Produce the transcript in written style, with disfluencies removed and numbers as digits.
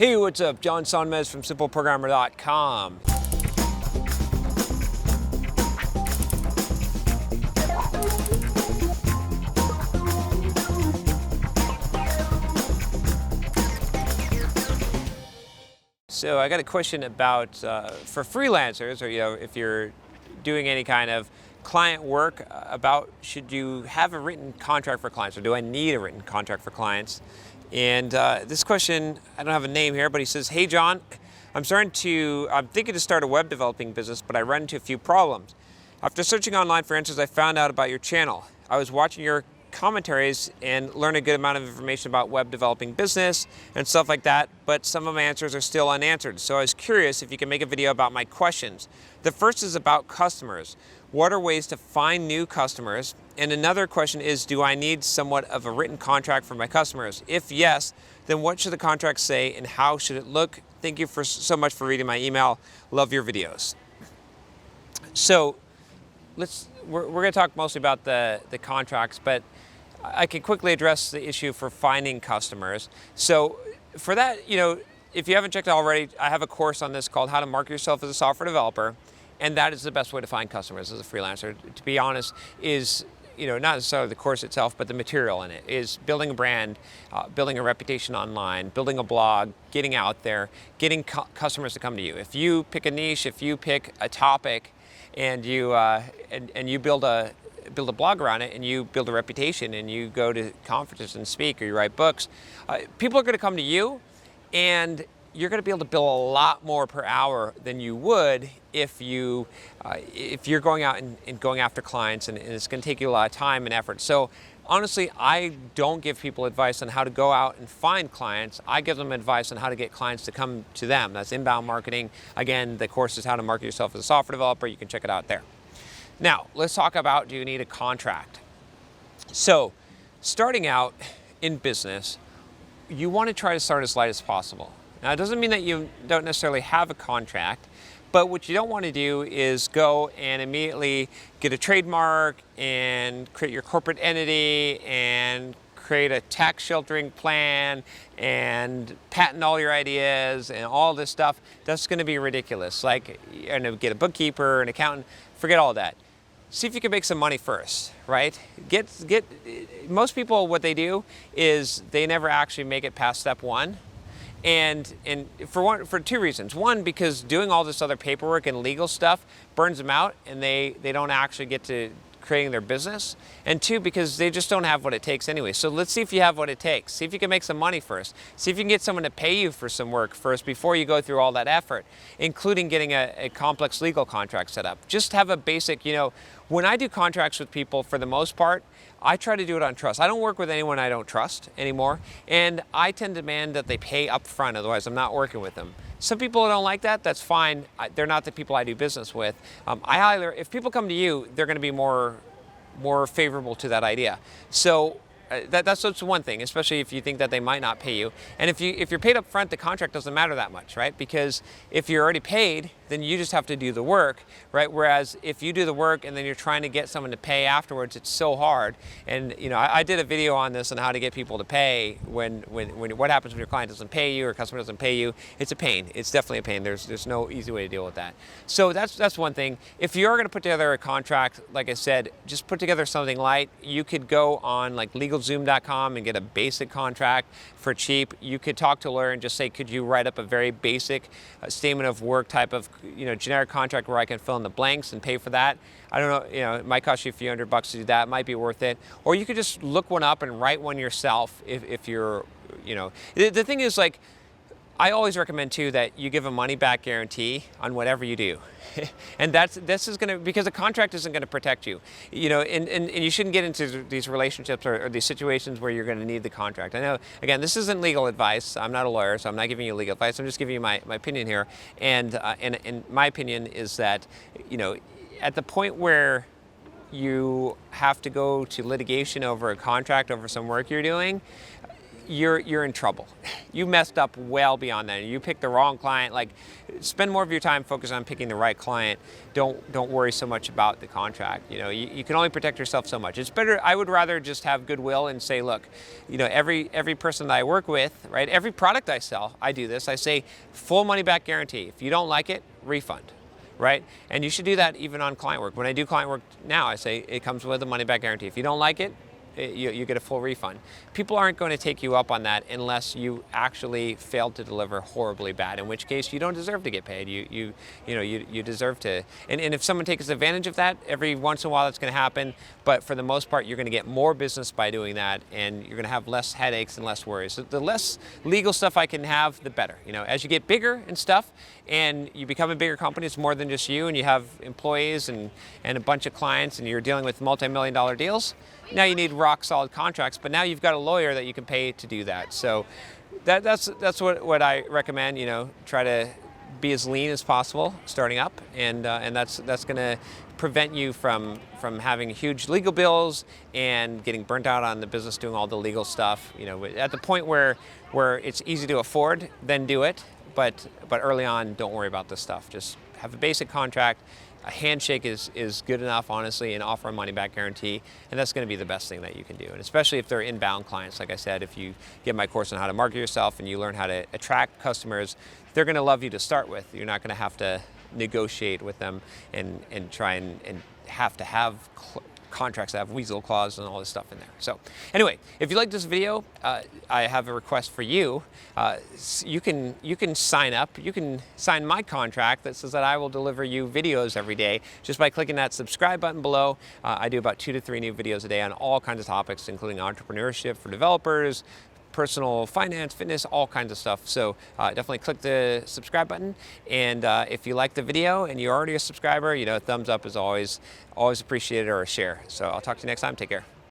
Hey, what's up? John Sonmez from simpleprogrammer.com. So I got a question about for freelancers, or if you're doing any kind of client work, about should you have a written contract for clients, or do I need a written contract for clients? And this question, I don't have a name here, but he says, "Hey John, I'm thinking to start a web developing business, but I run into a few problems. After searching online for answers, I found out about your channel. I was watching your commentaries and learned a good amount of information about web developing business and stuff like that, but some of my answers are still unanswered. So I was curious if you can make a video about my questions. The first is about customers. What are ways to find new customers? And another question is, do I need somewhat of a written contract for my customers? If yes, then what should the contract say and how should it look? Thank you so much for reading my email. Love your videos." So we're going to talk mostly about the contracts, but I can quickly address the issue for finding customers. So for that, if you haven't checked it already, I have a course on this called How to Market Yourself as a Software Developer, and that is the best way to find customers as a freelancer. To be honest, is not necessarily the course itself, but the material in it is building a brand, building a reputation online, building a blog, getting out there, getting customers to come to you. If you pick a niche, if you pick a topic, and you build a blog around it, and you build a reputation, and you go to conferences and speak, or you write books, people are going to come to you, and you're going to be able to bill a lot more per hour than you would if you're going out and going after clients, and it's going to take you a lot of time and effort. So honestly, I don't give people advice on how to go out and find clients. I give them advice on how to get clients to come to them. That's inbound marketing. Again, the course is How to Market Yourself as a Software Developer. You can check it out there. Now, let's talk about, do you need a contract? So, starting out in business, you want to try to start as light as possible. Now, it doesn't mean that you don't necessarily have a contract, but what you don't want to do is go and immediately get a trademark and create your corporate entity and create a tax sheltering plan and patent all your ideas and all this stuff. That's going to be ridiculous. Like, get a bookkeeper, an accountant, forget all that. See if you can make some money first, right? Most people, what they do is they never actually make it past step one. And for two reasons. One, because doing all this other paperwork and legal stuff burns them out, and they don't actually get to creating their business. And two, because they just don't have what it takes anyway. So let's see if you have what it takes. See if you can make some money first. See if you can get someone to pay you for some work first before you go through all that effort, including getting a complex legal contract set up. Just have a basic, when I do contracts with people, for the most part, I try to do it on trust. I don't work with anyone I don't trust anymore, and I tend to demand that they pay up front, otherwise I'm not working with them. Some people don't like that, that's fine. They're not the people I do business with. If people come to you, they're going to be more favorable to that idea. So that's one thing, especially if you think that they might not pay you. And if you're paid up front, the contract doesn't matter that much, right? Because if you're already paid, then you just have to do the work, right? Whereas if you do the work and then you're trying to get someone to pay afterwards, it's so hard. And I did a video on this on how to get people to pay when what happens when your client doesn't pay you or customer doesn't pay you. It's a pain. It's definitely a pain. There's no easy way to deal with that. So that's one thing. If you're going to put together a contract, like I said, just put together something light. You could go on like LegalZoom.com and get a basic contract for cheap. You could talk to a lawyer and just say, could you write up a very basic statement of work type of generic contract where I can fill in the blanks and pay for that. I don't know, it might cost you a few $100 to do that. It might be worth it. Or you could just look one up and write one yourself if you're, The thing is, like, I always recommend too that you give a money back guarantee on whatever you do. And this is going to, because a contract isn't going to protect you, and you shouldn't get into these relationships or these situations where you're going to need the contract. I know, again, this isn't legal advice. I'm not a lawyer, so I'm not giving you legal advice. I'm just giving you my opinion here. And my opinion is that, at the point where you have to go to litigation over a contract, over some work you're doing, you're in trouble. You messed up well beyond that. You picked the wrong client. Like, spend more of your time focused on picking the right client. Don't worry so much about the contract. You can only protect yourself so much. It's better. I would rather just have goodwill and say, look, every person that I work with, right? Every product I sell, I do this. I say full money back guarantee. If you don't like it, refund. Right? And you should do that even on client work. When I do client work now, I say it comes with a money back guarantee. If you don't like it, you get a full refund. People aren't going to take you up on that unless you actually failed to deliver horribly bad, in which case you don't deserve to get paid. You deserve to. And if someone takes advantage of that, every once in a while that's going to happen, but for the most part you're going to get more business by doing that, and you're going to have less headaches and less worries. So the less legal stuff I can have, the better. As you get bigger and stuff, and you become a bigger company, it's more than just you, and you have employees and a bunch of clients, and you're dealing with multi-million-dollar deals. Now you need rock solid contracts, but now you've got a lawyer that you can pay to do that. So that's what I recommend. Try to be as lean as possible starting up, and that's going to prevent you from having huge legal bills and getting burnt out on the business doing all the legal stuff. At the point where it's easy to afford, then do it. But early on, don't worry about this stuff. Just have a basic contract. A handshake is good enough, honestly, and offer a money-back guarantee, and that's going to be the best thing that you can do. And especially if they're inbound clients, like I said, if you get my course on how to market yourself and you learn how to attract customers, they're going to love you to start with. You're not going to have to negotiate with them and try and have to have contracts that have weasel clauses and all this stuff in there. So anyway, if you like this video, I have a request for you. You can sign up. You can sign my contract that says that I will deliver you videos every day just by clicking that subscribe button below. I do about 2 to 3 new videos a day on all kinds of topics, including entrepreneurship for developers, personal finance, fitness, all kinds of stuff. So definitely click the subscribe button. And if you like the video and you're already a subscriber, a thumbs up is always appreciated, or a share. So I'll talk to you next time. Take care.